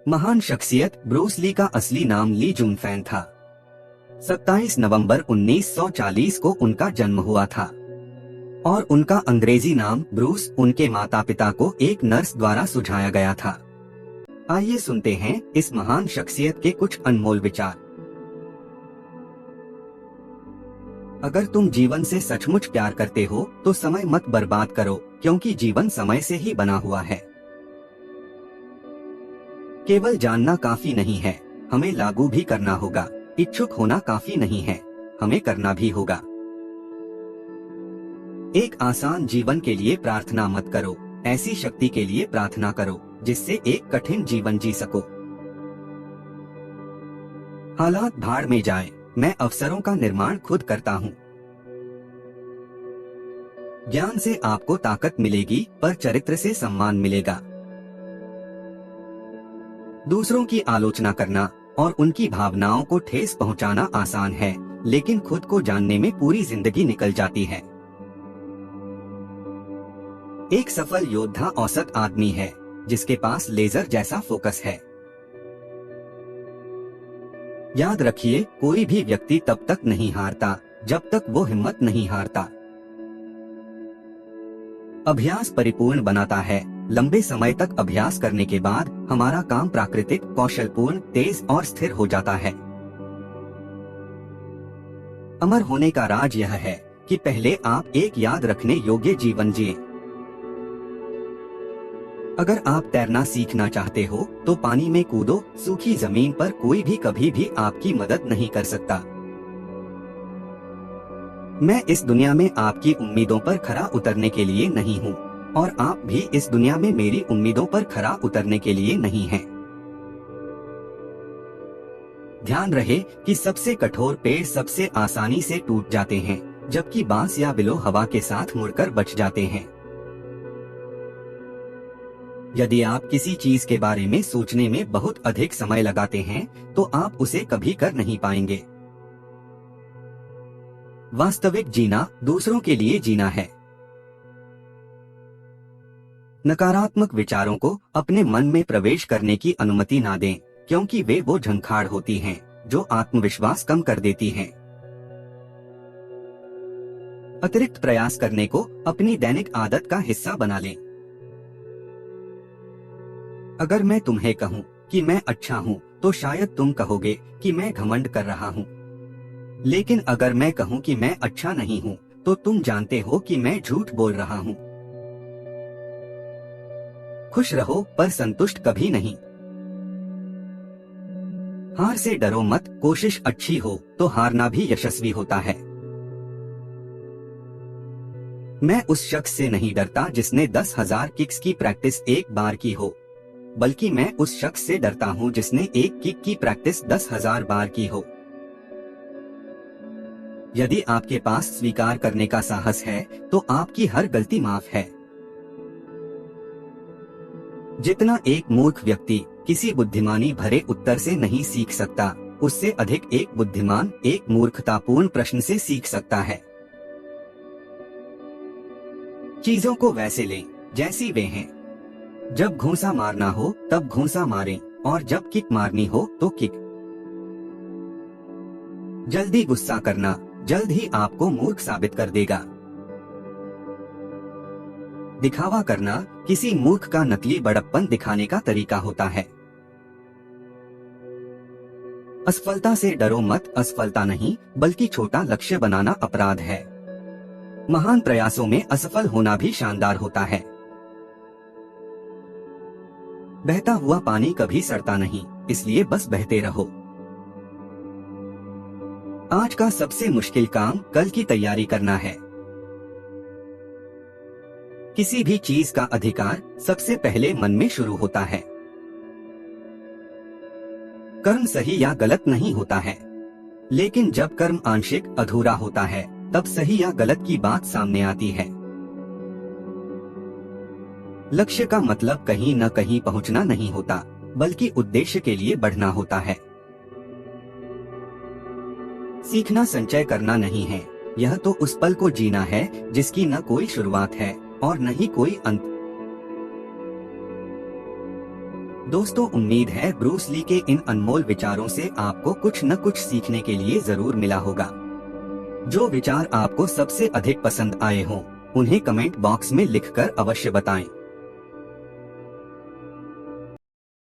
महान शख्सियत Bruce Lee का असली नाम ली जुनफैन था। 27 नवंबर 1940 को उनका जन्म हुआ था और उनका अंग्रेजी नाम ब्रूस उनके माता पिता को एक नर्स द्वारा सुझाया गया था। आइए सुनते हैं इस महान शख्सियत के कुछ अनमोल विचार। अगर तुम जीवन से सचमुच प्यार करते हो तो समय मत बर्बाद करो, क्योंकि जीवन समय से ही बना हुआ है। केवल जानना काफी नहीं है, हमें लागू भी करना होगा। इच्छुक होना काफी नहीं है, हमें करना भी होगा। एक आसान जीवन के लिए प्रार्थना मत करो, ऐसी शक्ति के लिए प्रार्थना करो जिससे एक कठिन जीवन जी सको। हालात भाड़ में जाए, मैं अवसरों का निर्माण खुद करता हूँ। ज्ञान से आपको ताकत मिलेगी, पर चरित्र से सम्मान मिलेगा। दूसरों की आलोचना करना और उनकी भावनाओं को ठेस पहुंचाना आसान है, लेकिन खुद को जानने में पूरी जिंदगी निकल जाती है। एक सफल योद्धा औसत आदमी है जिसके पास लेजर जैसा फोकस है। याद रखिए, कोई भी व्यक्ति तब तक नहीं हारता जब तक वो हिम्मत नहीं हारता। अभ्यास परिपूर्ण बनाता है। लंबे समय तक अभ्यास करने के बाद हमारा काम प्राकृतिक, कौशलपूर्ण, तेज और स्थिर हो जाता है। अमर होने का राज यह है कि पहले आप एक याद रखने योग्य जीवन जिए। अगर आप तैरना सीखना चाहते हो तो पानी में कूदो, सूखी जमीन पर कोई भी कभी भी आपकी मदद नहीं कर सकता। मैं इस दुनिया में आपकी उम्मीदों पर खरा उतरने के लिए नहीं हूँ और आप भी इस दुनिया में मेरी उम्मीदों पर खरा उतरने के लिए नहीं हैं। ध्यान रहे कि सबसे कठोर पेड़ सबसे आसानी से टूट जाते हैं, जबकि बांस या बिलो हवा के साथ मुड़कर बच जाते हैं। यदि आप किसी चीज के बारे में सोचने में बहुत अधिक समय लगाते हैं तो आप उसे कभी कर नहीं पाएंगे। वास्तविक जीना दूसरों के लिए जीना है। नकारात्मक विचारों को अपने मन में प्रवेश करने की अनुमति ना दें, क्योंकि वे वो झंखाड़ होती हैं जो आत्मविश्वास कम कर देती हैं। अतिरिक्त प्रयास करने को अपनी दैनिक आदत का हिस्सा बना लें। अगर मैं तुम्हें कहूँ कि मैं अच्छा हूँ तो शायद तुम कहोगे कि मैं घमंड कर रहा हूँ, लेकिन अगर मैं कहूँ कि मैं अच्छा नहीं हूँ तो तुम जानते हो कि मैं झूठ बोल रहा हूँ। खुश रहो पर संतुष्ट कभी नहीं। हार से डरो मत, कोशिश अच्छी हो तो हारना भी यशस्वी होता है। मैं उस शख्स से नहीं डरता जिसने 10,000 किक्स की प्रैक्टिस एक बार की हो, बल्कि मैं उस शख्स से डरता हूँ जिसने एक किक की प्रैक्टिस 10,000 बार की हो। यदि आपके पास स्वीकार करने का साहस है तो आपकी हर गलती माफ है। जितना एक मूर्ख व्यक्ति किसी बुद्धिमानी भरे उत्तर से नहीं सीख सकता, उससे अधिक एक बुद्धिमान एक मूर्खतापूर्ण प्रश्न से सीख सकता है। चीजों को वैसे लें जैसी वे हैं। जब घूंसा मारना हो तब घूंसा मारें, और जब किक मारनी हो तो किक। जल्दी गुस्सा करना जल्द ही आपको मूर्ख साबित कर देगा। दिखावा करना किसी मूर्ख का नकली बड़प्पन दिखाने का तरीका होता है। असफलता से डरो मत, असफलता नहीं बल्कि छोटा लक्ष्य बनाना अपराध है। महान प्रयासों में असफल होना भी शानदार होता है। बहता हुआ पानी कभी सड़ता नहीं, इसलिए बस बहते रहो। आज का सबसे मुश्किल काम कल की तैयारी करना है। किसी भी चीज का अधिकार सबसे पहले मन में शुरू होता है। कर्म सही या गलत नहीं होता है, लेकिन जब कर्म आंशिक अधूरा होता है तब सही या गलत की बात सामने आती है। लक्ष्य का मतलब कहीं न कहीं पहुंचना नहीं होता, बल्कि उद्देश्य के लिए बढ़ना होता है। सीखना संचय करना नहीं है, यह तो उस पल को जीना है जिसकी न कोई शुरुआत है और न ही कोई अंत। दोस्तों, उम्मीद है ब्रूस ली के इन अनमोल विचारों से आपको कुछ न कुछ सीखने के लिए जरूर मिला होगा। जो विचार आपको सबसे अधिक पसंद आए हों, उन्हें कमेंट बॉक्स में लिखकर अवश्य बताएं।